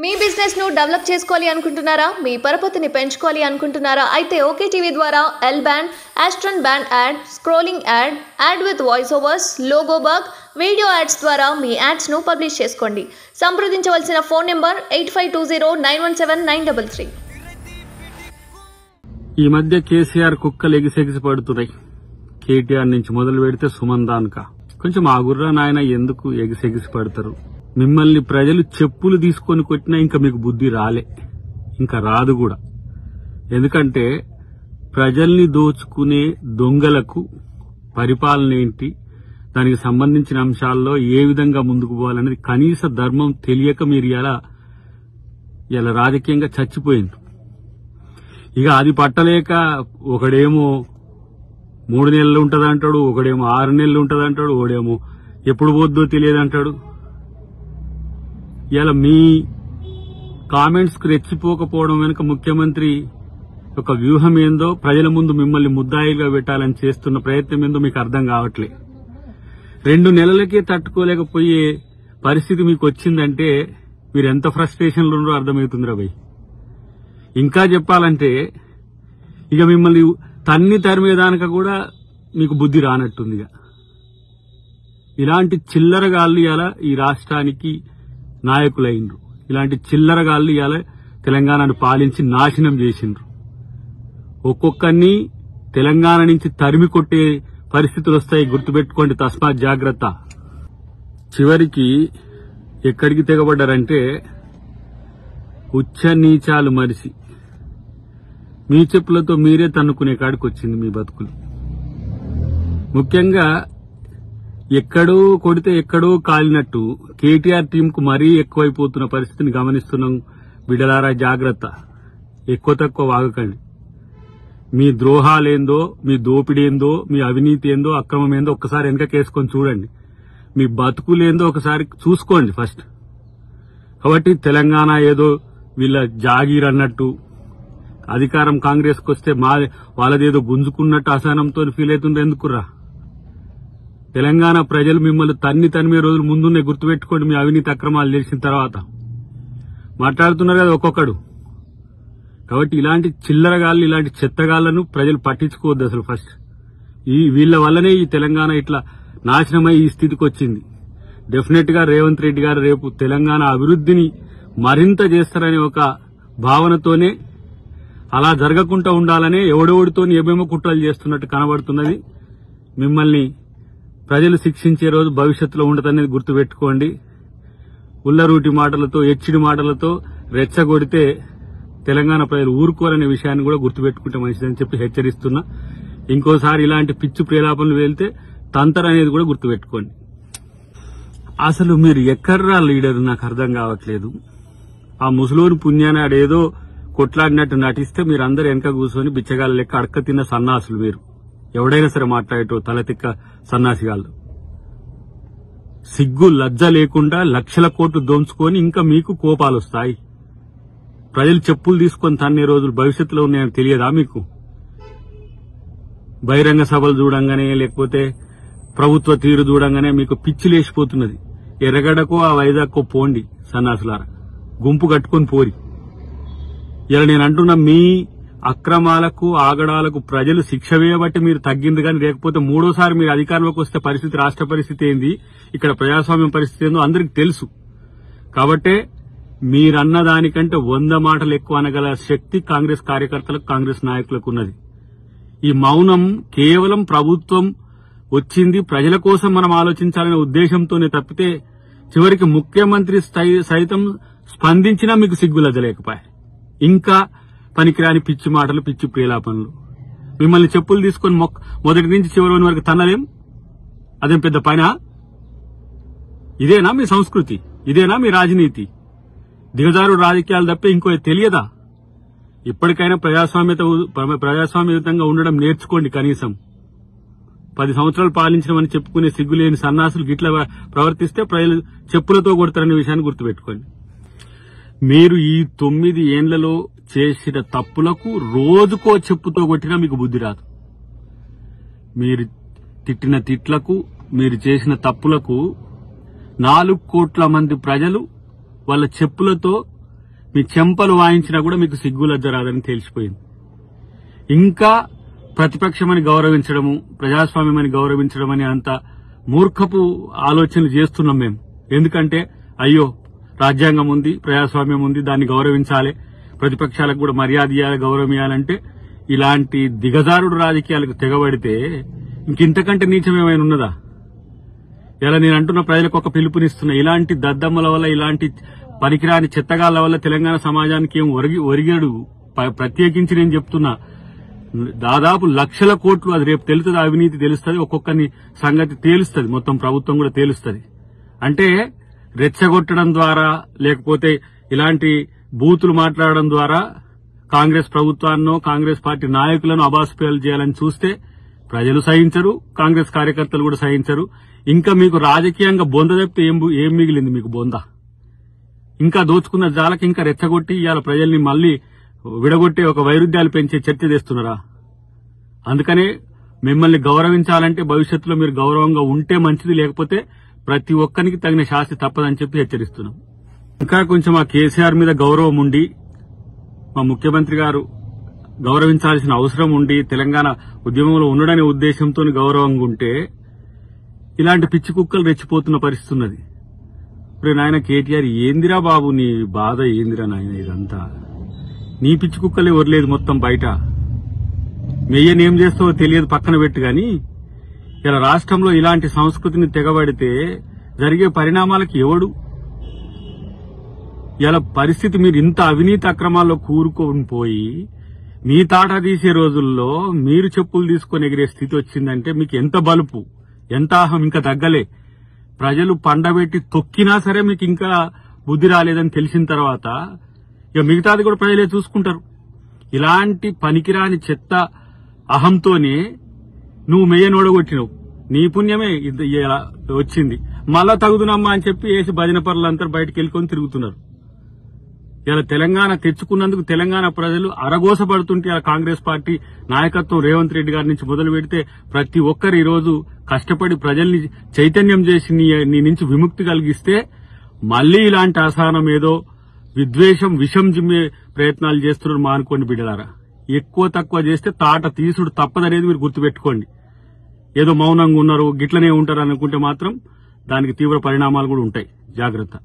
మీ business ను develop చేసుకోవాలి అనుకుంటున్నారా? మీ పరపతిని పెంచుకోవాలి అనుకుంటున్నారా? అయితే ఓకే టీవీ ద్వారా L band, aston band ad, scrolling ad, ad with voice overs, logo bug, video ads ద్వారా మీ యాడ్స్ ను పబ్లిష్ చేసుకోండి. సంప్రదించవలసిన ఫోన్ నెంబర్ 8520917933. ఈ మధ్య కేసీఆర్ కుక్కలు ఎగిసెగిసి పడుతున్నాయి. కేటీఆర్ నుంచి మొదలు పెడితే సుమన్ దాన్కా. కొంచెం ఆగుర్రా నాయన, ఎందుకు ఎగిసెగిసి పడతారు? మిమ్మల్ని ప్రజలు చెప్పులు తీసుకొని కొట్టినా ఇంకా మీకు బుద్ధి రాలే, ఇంకా రాదు కూడా. ఎందుకంటే ప్రజల్ని దోచుకునే దొంగలకు పరిపాలన ఏంటి, దానికి సంబంధించిన అంశాల్లో ఏ విధంగా ముందుకు పోవాలనేది కనీస ధర్మం తెలియక మీరు ఇలా రాజకీయంగా చచ్చిపోయింది. ఇక అది పట్టలేక ఒకడేమో 3 నెలలు ఉంటదంటాడు, ఒకడేమో 6 నెలలు ఉంటదంటాడు, ఒకడేమో ఎప్పుడు పోద్దో తెలియదంటాడు. ఇలా మీ కామెంట్స్ కు రెచ్చిపోకపోవడం వెనుక ముఖ్యమంత్రి ఒక వ్యూహం ఏందో, ప్రజల ముందు మిమ్మల్ని ముద్దాయిలుగా పెట్టాలని చేస్తున్న ప్రయత్నం ఏందో మీకు అర్థం కావట్లే. 2 నెలలకే తట్టుకోలేకపోయే పరిస్థితి మీకు వచ్చిందంటే మీరు ఎంత ఫ్రస్ట్రేషన్లో ఉన్నారో అర్థమవుతుందిరా భయ్. ఇంకా చెప్పాలంటే ఇక మిమ్మల్ని తన్ని తరిమేదానిక కూడా మీకు బుద్ధి రానట్టుందిగా. ఇలాంటి చిల్లరగాళ్ళు ఇవాళ ఈ రాష్ట్రానికి నాయకులైనరు. ఇలాంటి చిల్లరగాళ్ళు ఇవాళ తెలంగాణను పాలించి నాశనం చేసిండ్రు. ఒక్కొక్కరిని తెలంగాణ నుంచి తరిమి కొట్టే పరిస్థితులు వస్తాయి, గుర్తుపెట్టుకోండి. తస్మాత్ జాగ్రత్త. చివరికి ఎక్కడికి తెగబడ్డారంటే ఉచ్చ నీచాలు మరిసి మీ చెప్పులతో మీరే తన్నుకునే కాడికి వచ్చింది మీ బతుకులు. ముఖ్యంగా ఎక్కడో కొడితే ఎక్కడో కాలినట్టు కేటీఆర్ టీంకు మరీ ఎక్కువైపోతున్న పరిస్థితిని గమనిస్తున్నాం. బిడ్డలారా జాగ్రత్త, ఎక్కువ తక్కువ వాగకండి. మీ ద్రోహాలేందో, మీ దోపిడేందో, మీ అవినీతి ఏందో, అక్రమం ఏందో ఒక్కసారి వెనకకేసుకొని చూడండి. మీ బతుకులేందో ఒకసారి చూసుకోండి ఫస్ట్. కాబట్టి తెలంగాణ ఏదో వీళ్ళ జాగీర్ అన్నట్టు, అధికారం కాంగ్రెస్కి వస్తే వాళ్ళదేదో గుంజుకున్నట్టు అసహనంతో ఫీల్ అవుతుంది. ఎందుకురా? తెలంగాణ ప్రజలు మిమ్మల్ని తన్నిమే రోజులు ముందున్నే, గుర్తుపెట్టుకోండి. మీ అవినీతి అక్రమాలు చేసిన తర్వాత మాట్లాడుతున్నారు కదా ఒక్కొక్కడు. కాబట్టి ఇలాంటి చిల్లరగాళ్ళు, ఇలాంటి చెత్తగాళ్లను ప్రజలు పట్టించుకోవద్దు అసలు. ఫస్ట్ వీళ్ల వల్లనే ఈ తెలంగాణ ఇట్లా నాశనమై ఈ స్థితికి వచ్చింది. డెఫినెట్ గా రేవంత్ రెడ్డి గారు రేపు తెలంగాణ అభివృద్ధిని మరింత చేస్తారనే ఒక భావనతోనే, అలా జరగకుండా ఉండాలనే ఎవడెవడితో ఏమేమో కుట్రలు చేస్తున్నట్టు కనబడుతున్నది. మిమ్మల్ని ప్రజలు శిక్షించే రోజు భవిష్యత్తులో ఉండదనేది గుర్తుపెట్టుకోండి. ఉల్లరూటి మాటలతో, ఎచ్చిడి మాటలతో రెచ్చగొడితే తెలంగాణ ప్రజలు ఊరుకోరనే విషయాన్ని కూడా గుర్తుపెట్టుకుంటే మంచిదని చెప్పి హెచ్చరిస్తున్నా. ఇంకోసారి ఇలాంటి పిచ్చి ప్రేలాపనలు వెళ్తే తంతర్ అనేది కూడా గుర్తుపెట్టుకోండి. అసలు మీరు ఎక్కడ్రా లీడర్ నాకు అర్థం కావట్లేదు. ఆ ముసలోని పుణ్యాన్ని ఆడేదో కొట్లాడినట్టు నటిస్తే మీరందరూ వెనక కూర్చొని బిచ్చగాళ్ళ లెక్క అడక్క తిన్న సన్నాసులు. మీరు ఎవడైనా సరే మాట్లాడేటో తలతిక్క సన్నాసిగాళ్ళు. సిగ్గు లజ్జ లేకుండా లక్షల కోట్లు దోంచుకొని ఇంకా మీకు కోపాలు వస్తాయి. ప్రజలు చెప్పులు తీసుకొని తన్నే రోజులు భవిష్యత్తులో ఉన్నాయని తెలియదా మీకు? బహిరంగ సభలు చూడంగానే, లేకపోతే ప్రభుత్వ తీరు చూడంగానే మీకు పిచ్చి లేచిపోతున్నది. ఎర్రగడ్డకో ఆ వైజాగ్కో పోండి సన్నాసులారా, గుంపు కట్టుకొని పోరి. ఇలా నేను అంటున్నా, మీ అక్రమాలకు, ఆగడాలకు ప్రజలు శిక్ష వేయబట్టి మీరు తగ్గింది కానీ, లేకపోతే మూడోసారి మీరు అధికారంలోకి వస్తే పరిస్థితి, రాష్ట్ర పరిస్థితి ఏంది, ఇక్కడ ప్రజాస్వామ్యం పరిస్థితి ఏందో అందరికి తెలుసు. కాబట్టే మీరన్న దానికంటే 100 మాటలు ఎక్కువ అనగల శక్తి కాంగ్రెస్ కార్యకర్తలకు, కాంగ్రెస్ నాయకులకు ఉన్నది. ఈ మౌనం కేవలం ప్రభుత్వం వచ్చింది ప్రజల కోసం మనం ఆలోచించాలనే ఉద్దేశంతోనే తప్పితే, చివరికి ముఖ్యమంత్రి సైతం స్పందించినా మీకు సిగ్గులద్దలేకపోయాయి. ఇంకా పనికిరాని పిచ్చి మాటలు, పిచ్చి ప్రేలాపనలు. మిమ్మల్ని చెప్పులు తీసుకొని మొదటి నుంచి చివరి వరకు తన్నలేం. అదేం పెద్ద పైన? ఇదేనా మీ సంస్కృతి? ఇదేనా మీ రాజనీతి? దిగజారు రాజకీయాలు తప్పే ఇంకో తెలియదా? ఇప్పటికైనా ప్రజాస్వామ్యయుతంగా ఉండడం నేర్చుకోండి. కనీసం 10 సంవత్సరాలు పాలించడమని చెప్పుకునే సిగ్గులేని సన్నాసులు గిట్లా ప్రవర్తిస్తే ప్రజలు చెప్పులతో కొడతారనే విషయాన్ని గుర్తుపెట్టుకోండి. మీరు ఈ 9 ఏండ్లలో చేసిన తప్పులకు రోజుకో చెప్పుతో కొట్టినా మీకు బుద్ధి రాదు. మీరు తిట్టిన తిట్లకు, మీరు చేసిన తప్పులకు 4 కోట్ల మంది ప్రజలు వాళ్ళ చెప్పులతో మీ చెంపలు వాయించినా కూడా మీకు సిగ్గు లజ్జ రాదని తెలిసిపోయింది. ఇంకా ప్రతిపక్షమని గౌరవించడము, ప్రజాస్వామ్యమని గౌరవించడం అని అంత మూర్ఖపు ఆలోచనలు చేస్తున్నాం మేము. ఎందుకంటే అయ్యో రాజ్యాంగం ఉంది, ప్రజాస్వామ్యం ఉంది, దాన్ని గౌరవించాలి, ప్రతిపక్షాలకు కూడా మర్యాద ఇవ్వాలి, గౌరవం ఇవ్వాలంటే ఇలాంటి దిగజారుడు రాజకీయాలకు తెగబడితే ఇంకింతకంటే నీచం ఏమైనా ఉన్నదా? ఇలా నేను అంటున్న ప్రజలకు ఒక పిలుపునిస్తున్నా. ఇలాంటి దద్దమ్మల వల్ల, ఇలాంటి పనికిరాని చెత్తగాళ్ల వల్ల తెలంగాణ సమాజానికి ఏం ఒరిగాడు. ప్రత్యేకించి నేను చెప్తున్నా, దాదాపు లక్షల కోట్లు, అది రేపు తెలుస్తుంది, అవినీతి తెలుస్తుంది, ఒక్కొక్కని సంగతి తేలుస్తుంది, మొత్తం ప్రభుత్వం కూడా తేలుస్తుంది. అంటే రెచ్చగొట్టడం ద్వారా, లేకపోతే ఇలాంటి బూతులు మాట్లాడడం ద్వారా కాంగ్రెస్ ప్రభుత్వాన్నో కాంగ్రెస్ పార్టీ నాయకులను అబాస్పేలు చేయాలని చూస్తే ప్రజలు సహించరు, కాంగ్రెస్ కార్యకర్తలు కూడా సహించరు. ఇంకా మీకు రాజకీయంగా బొంద తప్పితే ఏం మిగిలింది మీకు బొంద? ఇంకా దోచుకున్న జాలకి ఇంకా రెచ్చగొట్టి ఇవాళ ప్రజల్ని మళ్లీ విడగొట్టే ఒక వైరుధ్యాలు పెంచే చర్చ చేస్తున్నారా? అందుకనే మిమ్మల్ని గౌరవించాలంటే భవిష్యత్తులో మీరు గౌరవంగా ఉంటే మంచిది, లేకపోతే ప్రతి ఒక్కరికి తగిన శాస్తి తప్పదని చెప్పి హెచ్చరిస్తున్నాం. ఇంకా కొంచెం ఆ కేసీఆర్ మీద గౌరవం ఉండి, మా ముఖ్యమంత్రి గారు గౌరవించాల్సిన అవసరం ఉండి, తెలంగాణ ఉద్యమంలో ఉండడనే ఉద్దేశంతో గౌరవంగా ఉంటే ఇలాంటి పిచ్చి కుక్కలు రెచ్చిపోతున్న పరిస్థితి ఉన్నది. ఇప్పుడు నాయన కేటీఆర్, ఏందిరా బాబు నీ బాధ, ఏందిరా నాయన ఇదంతా? నీ పిచ్చి కుక్కలే వరలేదు మొత్తం బయట. మెయ్యనేం చేస్తావో తెలియదు, పక్కన పెట్టు. గాని ఇలా రాష్ట్రంలో ఇలాంటి సంస్కృతిని తెగబడితే జరిగే పరిణామాలకి ఎవడు? ఇలా పరిస్థితి, మీరు ఇంత అవినీతి అక్రమాల్లో కూరుకొని పోయి మీ తాట తీసే రోజుల్లో మీరు చెప్పులు తీసుకొని ఎగిరే స్థితి వచ్చిందంటే మీకు ఎంత బలుపు, ఎంత అహం ఇంకా తగ్గలే. ప్రజలు పండబెట్టి తొక్కినా సరే మీకు ఇంకా బుద్ధి రాలేదని తెలిసిన తర్వాత ఇక మిగతాది కూడా ప్రజలే చూసుకుంటారు. ఇలాంటి పనికిరాని చెత్త అహంతోనే నువ్వు మెయ్యనోడగొట్టినవు, నీ పుణ్యమే ఇలా వచ్చింది. మళ్ళా తగుదునమ్మా అని చెప్పి వేసి భజన పరులంతా బయటకు వెళ్ళుకొని తిరుగుతున్నారు. ఇలా తెలంగాణ తెచ్చుకున్నందుకు తెలంగాణ ప్రజలు అరగోసపడుతుంటే ఇలా కాంగ్రెస్ పార్టీ నాయకత్వం రేవంత్ రెడ్డి గారి నుంచి మొదలు పెడితే ప్రతి ఒక్కరు ఈ రోజు కష్టపడి ప్రజల్ని చైతన్యం చేసి నీ నుంచి విముక్తి కలిగిస్తే మళ్లీ ఇలాంటి అసహనం ఏదో విద్వేషం విషం జిమ్మే ప్రయత్నాలు చేస్తున్నారు. మా అనుకోండి బిడ్డలారా, ఎక్కువ తక్కువ చేస్తే తాట తీసుడు తప్పదనేది మీరు గుర్తుపెట్టుకోండి. ఏదో మౌనంగా ఉన్నారు, గిట్లనే ఉంటారు అనుకుంటే మాత్రం దానికి తీవ్ర పరిణామాలు కూడా ఉంటాయి. జాగ్రత్త.